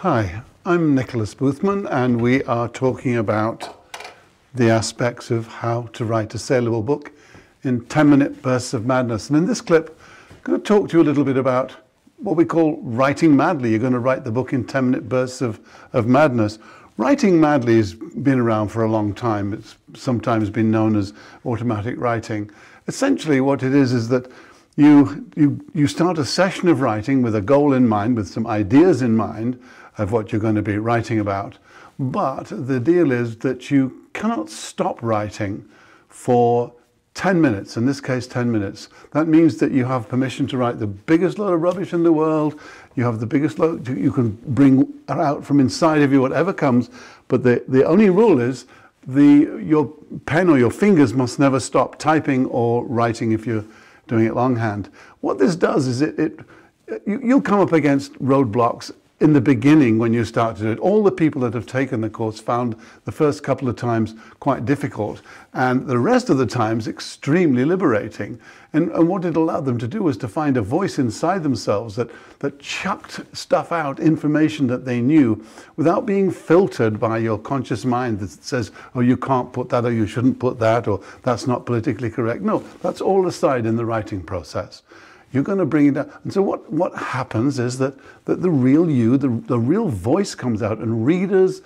Hi, I'm Nicholas Boothman, and we are talking about the aspects of how to write a saleable book in 10-minute bursts of madness. And in this clip, I'm going to talk to you a little bit about what we call writing madly. You're going to write the book in 10-minute bursts of madness. Writing madly has been around for a long time. It's sometimes been known as automatic writing. Essentially what it is that you start a session of writing with a goal in mind, with some ideas in mind of what you're going to be writing about. But the deal is that you cannot stop writing for 10 minutes, in this case 10 minutes. That means that you have permission to write the biggest load of rubbish in the world. You have the biggest load, you can bring out from inside of you whatever comes, but the only rule is your pen or your fingers must never stop typing or writing if you're doing it longhand. What this does is you'll come up against roadblocks in the beginning when you start to do it. All the people that have taken the course found the first couple of times quite difficult, and the rest of the times extremely liberating. And what it allowed them to do was to find a voice inside themselves that chucked stuff out, information that they knew, without being filtered by your conscious mind that says, oh, you can't put that, or you shouldn't put that, or that's not politically correct. No, that's all aside in the writing process. You're going to bring it down. And so what happens is that the real you, the real voice comes out, and readers,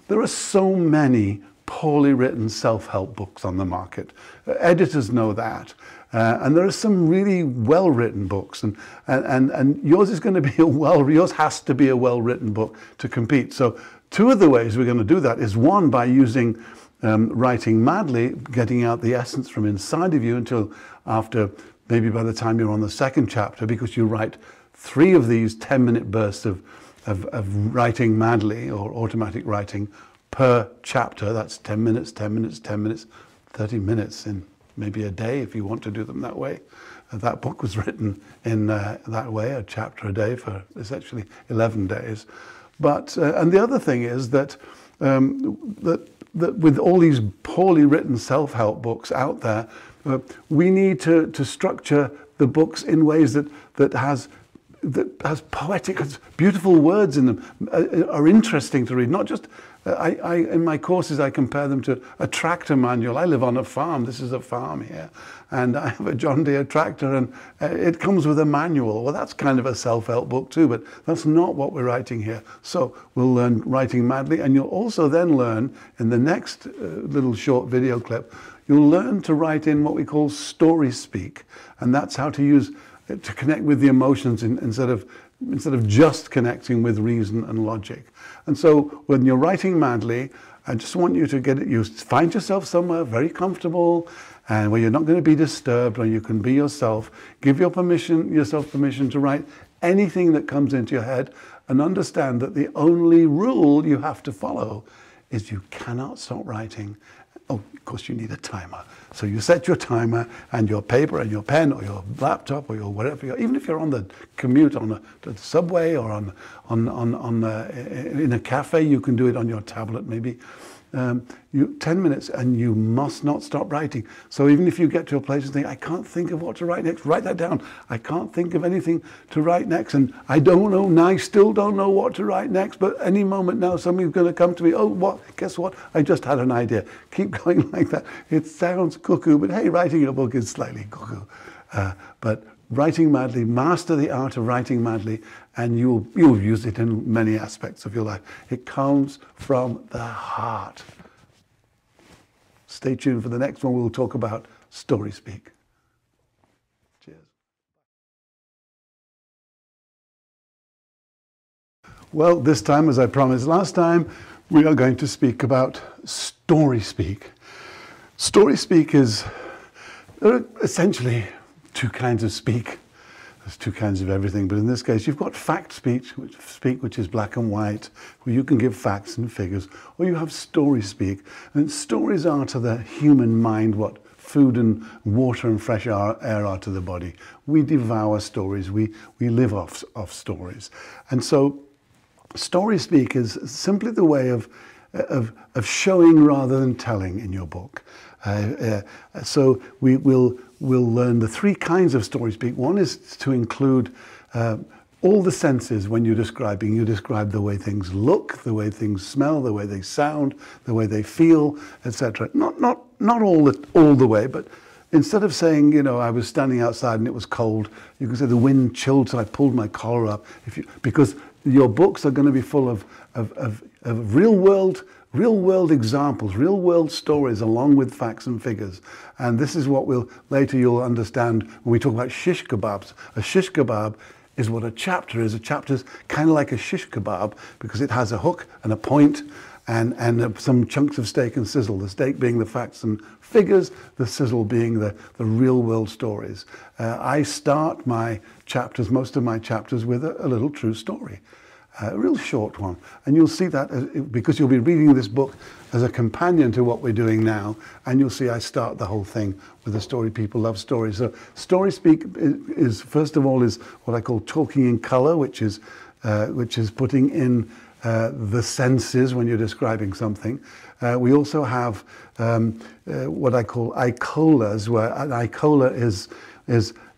there are so many poorly written self-help books on the market. Editors know that. And there are some really well-written books, and yours is going to be yours has to be a well-written book to compete. So two of the ways we're going to do that is, one, by using writing madly, getting out the essence from inside of you until after, maybe by the time you're on the second chapter, because you write 3 of these 10-minute bursts of writing madly, or automatic writing, per chapter. That's 10 minutes, 10 minutes, 10 minutes, 30 minutes in maybe a day if you want to do them that way. That book was written in that way, a chapter a day for essentially 11 days. But, and the other thing is that, that with all these poorly written self-help books out there, we need to structure the books in ways that has poetic, beautiful words in them, are interesting to read. Not just, in my courses I compare them to a tractor manual. I live on a farm. This is a farm here, and I have a John Deere tractor, and it comes with a manual. Well, that's kind of a self-help book too, but that's not what we're writing here. So we'll learn writing madly, and you'll also then learn in the next little short video clip, you'll learn to write in what we call StorySpeak, and that's how to use it to connect with the emotions instead of just connecting with reason and logic. And so when you're writing madly, I just want you to get it. You find yourself somewhere very comfortable, and where you're not going to be disturbed, or you can be yourself. Give yourself permission to write anything that comes into your head, and understand that the only rule you have to follow is you cannot stop writing. Oh, of course you need a timer. So you set your timer, and your paper and your pen or your laptop or your whatever, even if you're on the commute on the subway or in a cafe, you can do it on your tablet maybe. 10 minutes, and you must not stop writing. So even if you get to a place and think, I can't think of what to write next, write that down. I can't think of anything to write next, and I don't know now, I still don't know what to write next, but any moment now somebody's going to come to me, oh, guess what? I just had an idea. Keep going like that. It sounds cuckoo, but hey, writing a book is slightly cuckoo. But writing madly, master the art of writing madly, and you'll use it in many aspects of your life. It comes from the heart. Stay tuned for the next one. We'll talk about StorySpeak. Cheers. Well, this time, as I promised last time, we are going to speak about StorySpeak. StorySpeak there are essentially 2 kinds of speak. There's 2 kinds of everything, but in this case, you've got fact speech, which is black and white, where you can give facts and figures, or you have story speak. And stories are to the human mind what food and water and fresh air are to the body. We devour stories. We live off stories. And so story speak is simply the way of showing rather than telling in your book. So we'll learn the 3 kinds of StorySpeak. One is to include all the senses when you're describing. You describe the way things look, the way things smell, the way they sound, the way they feel, etc. Not all the way, but instead of saying, you know, I was standing outside and it was cold, you can say the wind chilled, so I pulled my collar up. Because your books are going to be full of real world examples, real world stories, along with facts and figures. And this is what later you'll understand when we talk about shish kebabs. A shish kebab is what a chapter is. A chapter is kind of like a shish kebab because it has a hook and a point and some chunks of steak and sizzle. The steak being the facts and figures, the sizzle being the real world stories. I start my chapters, most of my chapters, with a little true story. A real short one. And you'll see that because you'll be reading this book as a companion to what we're doing now, and you'll see I start the whole thing with a story. People love stories. So StorySpeak is first of all is what I call talking in color, which is putting in the senses when you're describing something. We also have what I call icolas, where an icola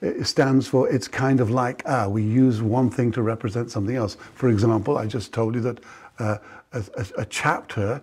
it stands for it's kind of like we use one thing to represent something else. For example, I just told you that a chapter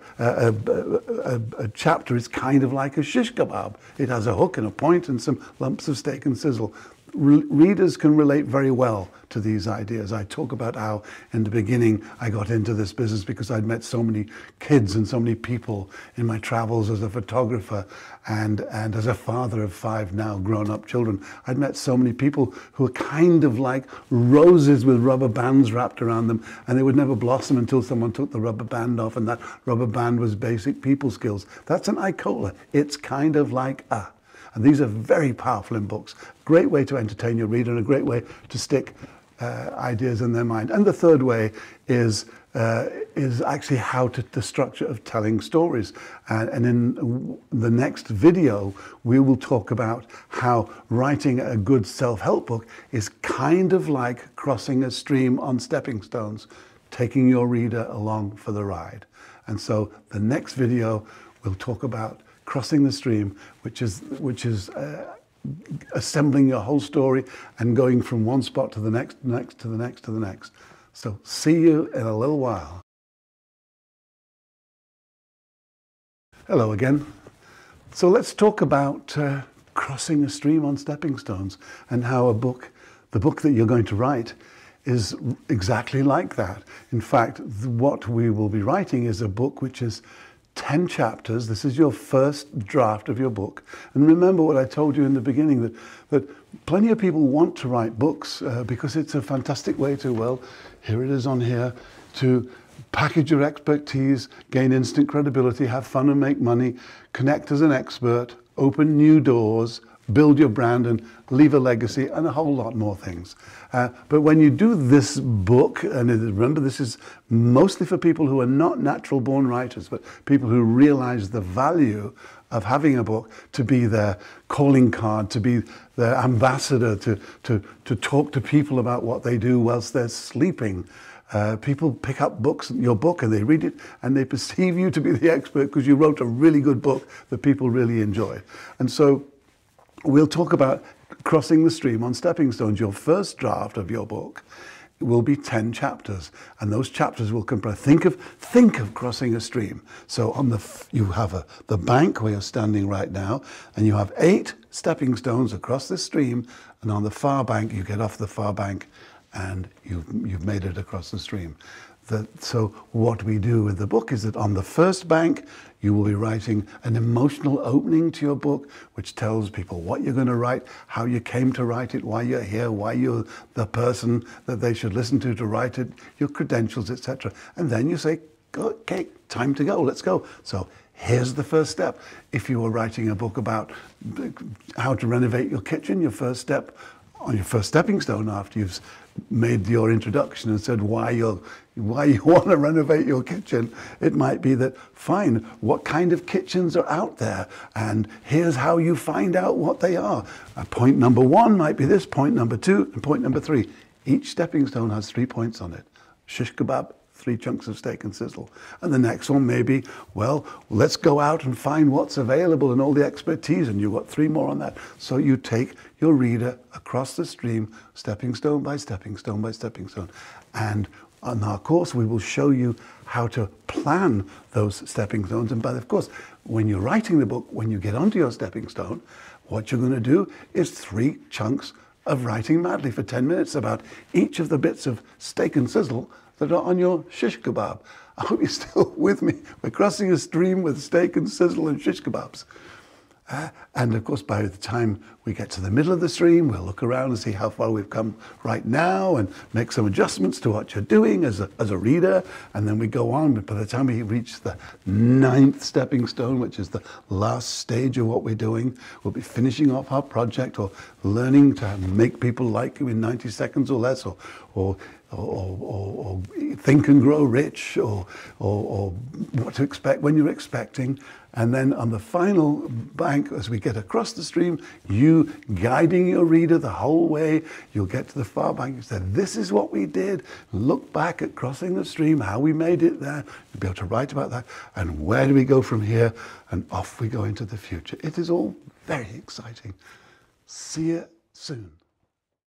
is kind of like a shish kebab. It has a hook and a point and some lumps of steak and sizzle. Readers can relate very well to these ideas. I talk about how in the beginning I got into this business because I'd met so many kids and so many people in my travels as a photographer and as a father of 5 now grown-up children. I'd met so many people who were kind of like roses with rubber bands wrapped around them, and they would never blossom until someone took the rubber band off, and that rubber band was basic people skills. That's an icola. It's kind of like a. And these are very powerful in books. Great way to entertain your reader and a great way to stick ideas in their mind. And the third way is actually the structure of telling stories. And in the next video, we will talk about how writing a good self-help book is kind of like crossing a stream on stepping stones, taking your reader along for the ride. And so the next video, we'll talk about crossing the stream, which is assembling your whole story and going from one spot to the next, to the next, to the next. So see you in a little while. Hello again. So let's talk about crossing a stream on stepping stones and how the book that you're going to write is exactly like that. In fact, what we will be writing is a book which is 10 chapters. This is your first draft of your book. And remember what I told you in the beginning, that plenty of people want to write books because it's a fantastic way to, well, here it is on here, to package your expertise, gain instant credibility, have fun and make money, connect as an expert, open new doors, build your brand and leave a legacy, and a whole lot more things. But when you do this book, and remember this is mostly for people who are not natural born writers, but people who realize the value of having a book to be their calling card, to be their ambassador, to talk to people about what they do whilst they're sleeping. People pick up your book and they read it and they perceive you to be the expert because you wrote a really good book that people really enjoy. And so we'll talk about crossing the stream on stepping stones. Your first draft of your book will be 10 chapters, and those chapters will comprise. Think of crossing a stream. So you have the bank where you're standing right now, and you have 8 stepping stones across the stream, and on the far bank you get off the far bank, and you've made it across the stream. So what we do with the book is that on the first bank, you will be writing an emotional opening to your book, which tells people what you're going to write, how you came to write it, why you're here, why you're the person that they should listen to write it, your credentials, etc. And then you say, okay, time to go, let's go. So here's the first step. If you were writing a book about how to renovate your kitchen, your first step, on your first stepping stone after you've made your introduction and said why you want to renovate your kitchen, it might be that, fine, what kind of kitchens are out there? And here's how you find out what they are. Point number 1 might be this, point number 2, and point number 3. Each stepping stone has 3 points on it. Shish kebab, 3 chunks of steak and sizzle. And the next one may be, well, let's go out and find what's available and all the expertise, and you've got 3 more on that. So you take your reader across the stream, stepping stone by stepping stone by stepping stone. And on our course, we will show you how to plan those stepping stones. And of course, when you're writing the book, when you get onto your stepping stone, what you're going to do is 3 chunks of writing madly for 10 minutes about each of the bits of steak and sizzle that are on your shish kebab. I hope you're still with me. We're crossing a stream with steak and sizzle and shish kebabs. And of course, by the time we get to the middle of the stream, we'll look around and see how far we've come right now and make some adjustments to what you're doing as a reader. And then we go on. But by the time we reach the 9th stepping stone, which is the last stage of what we're doing, we'll be finishing off our project or learning to make people like you in 90 seconds or less, or think and grow rich, or what to expect when you're expecting. And then on the final bank, as we get across the stream, you guiding your reader the whole way, you'll get to the far bank. You say, this is what we did. Look back at crossing the stream, how we made it there. You'll be able to write about that. And where do we go from here? And off we go into the future. It is all very exciting. See you soon.